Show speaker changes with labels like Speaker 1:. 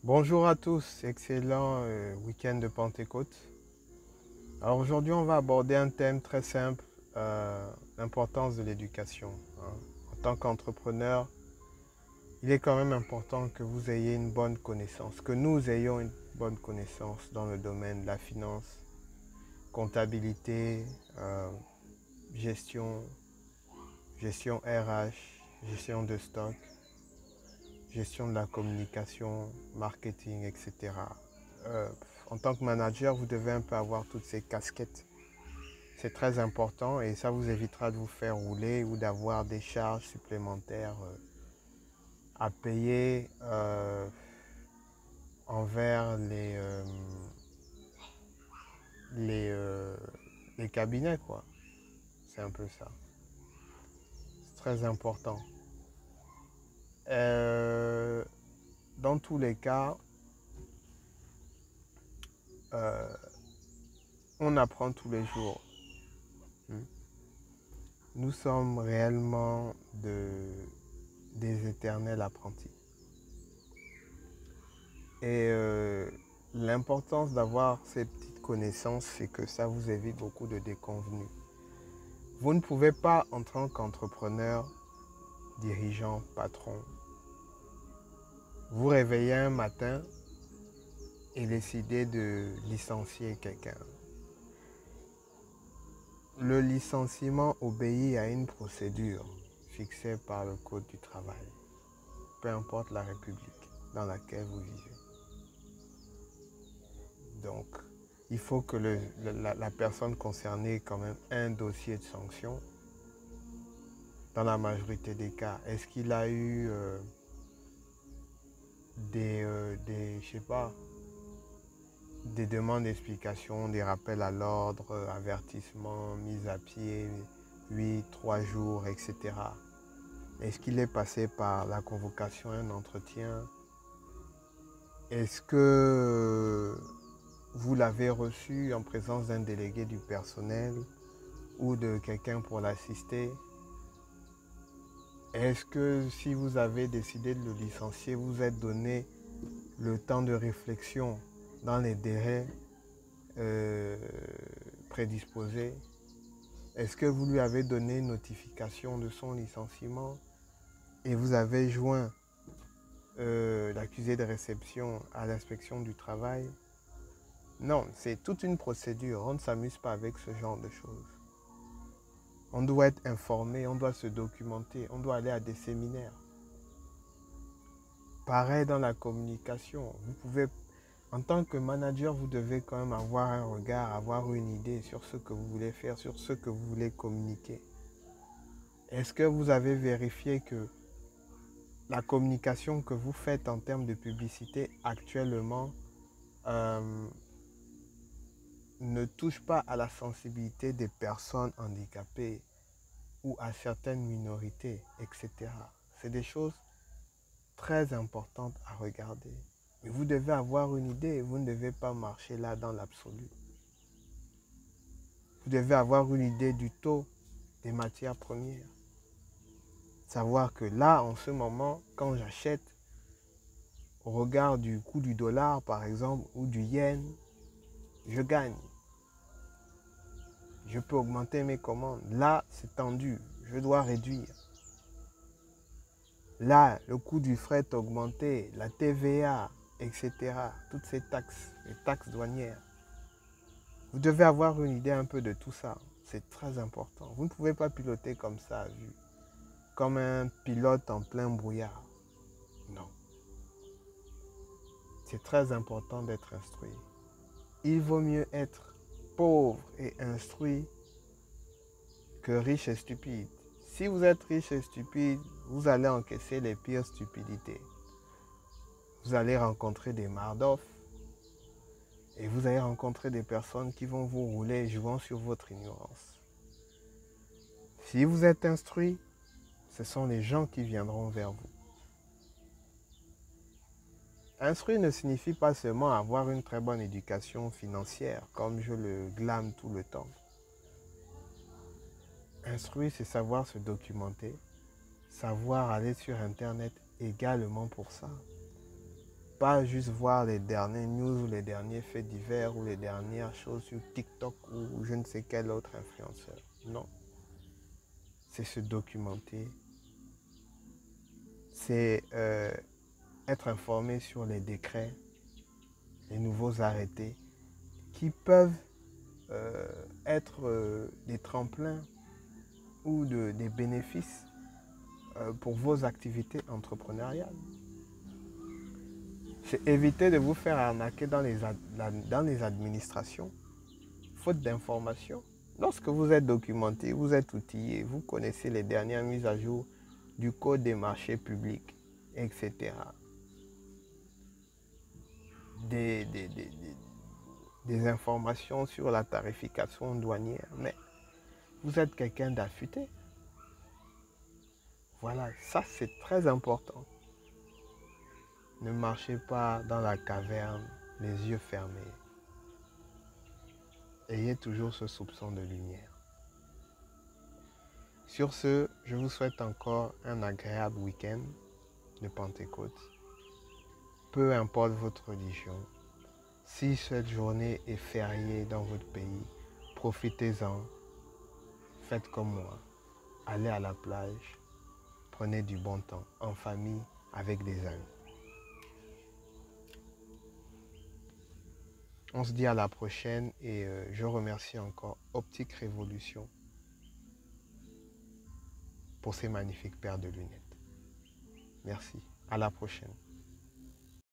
Speaker 1: Bonjour à tous, excellent week-end de Pentecôte. Alors aujourd'hui, on va aborder un thème très simple, l'importance de l'éducation, hein. En tant qu'entrepreneur, il est quand même important que vous ayez une bonne connaissance, que nous ayons une bonne connaissance dans le domaine de la finance, comptabilité, gestion, gestion RH, gestion de stock, gestion de la communication, marketing, etc. Euh, En tant que manager, vous devez un peu avoir toutes ces casquettes. C'est très important et ça vous évitera de vous faire rouler ou d'avoir des charges supplémentaires à payer envers les, euh, les cabinets, quoi. C'est un peu ça. C'est très important. Euh, dans tous les cas, euh, on apprend tous les jours. Hmm. Nous sommes réellement des éternels apprentis. Et l'importance d'avoir ces petites connaissances, c'est que ça vous évite beaucoup de déconvenues. Vous ne pouvez pas, en tant qu'entrepreneur, dirigeant, patron, vous réveiller un matin et décider de licencier quelqu'un. Le licenciement obéit à une procédure fixée par le Code du travail, peu importe la République dans laquelle vous vivez. Donc, il faut que la personne concernée ait quand même un dossier de sanction dans la majorité des cas. Est-ce qu'il a eu je sais pas, des demandes d'explication, des rappels à l'ordre, avertissements, mise à pied, 8, 3 jours, etc. Est-ce qu'il est passé par la convocation à un entretien? Est-ce que vous l'avez reçu en présence d'un délégué du personnel ou de quelqu'un pour l'assister? Est-ce que si vous avez décidé de le licencier, vous êtes donné le temps de réflexion dans les délais euh, prédisposés? Est-ce que vous lui avez donné notification de son licenciement et vous avez joint l'accusé de réception à l'inspection du travail? Non, c'est toute une procédure. On ne s'amuse pas avec ce genre de choses. On doit être informé, on doit se documenter, on doit aller à des séminaires. Pareil dans la communication. Vous pouvez, en tant que manager, vous devez quand même avoir un regard, avoir une idée sur ce que vous voulez faire, sur ce que vous voulez communiquer. Est-ce que vous avez vérifié que la communication que vous faites en termes de publicité actuellement euh, ne touche pas à la sensibilité des personnes handicapées ou à certaines minorités, etc. C'est des choses très importantes à regarder. Mais vous devez avoir une idée, vous ne devez pas marcher là dans l'absolu. Vous devez avoir une idée du taux des matières premières. Savoir que là, en ce moment, quand j'achète, au regard du coût du dollar, par exemple, ou du yen, je gagne. Je peux augmenter mes commandes. Là, c'est tendu. Je dois réduire. Là, le coût du fret a augmenté, la TVA, etc. Toutes ces taxes, les taxes douanières. Vous devez avoir une idée un peu de tout ça. C'est très important. Vous ne pouvez pas piloter comme ça, comme un pilote en plein brouillard. Non. C'est très important d'être instruit. Il vaut mieux être pauvre et instruit que riche et stupide. Si vous êtes riche et stupide, vous allez encaisser les pires stupidités. Vous allez rencontrer des mardoffs et vous allez rencontrer des personnes qui vont vous rouler jouant sur votre ignorance. Si vous êtes instruit, ce sont les gens qui viendront vers vous. Instruit ne signifie pas seulement avoir une très bonne éducation financière, comme je le glame tout le temps. Instruit, c'est savoir se documenter, savoir aller sur Internet également pour ça. pas juste voir les dernières news ou les derniers faits divers ou les dernières choses sur TikTok ou je ne sais quel autre influenceur. Non. C'est se documenter. C'est être informé sur les décrets, les nouveaux arrêtés qui peuvent être des tremplins ou des bénéfices pour vos activités entrepreneuriales. C'est éviter de vous faire arnaquer dans les administrations, faute d'informations. Lorsque vous êtes documenté, vous êtes outillé, vous connaissez les dernières mises à jour du code des marchés publics, etc. Des informations sur la tarification douanière, mais vous êtes quelqu'un d'affûté. Voilà, ça c'est très important. Ne marchez pas dans la caverne, les yeux fermés. Ayez toujours ce soupçon de lumière. Sur ce, je vous souhaite encore un agréable week-end de Pentecôte. Peu importe votre religion, si cette journée est fériée dans votre pays, profitez-en. Faites comme moi. Allez à la plage. Prenez du bon temps, en famille, avec des amis. On se dit à la prochaine et je remercie encore Optique Révolution pour ces magnifiques paires de lunettes. Merci. À la prochaine.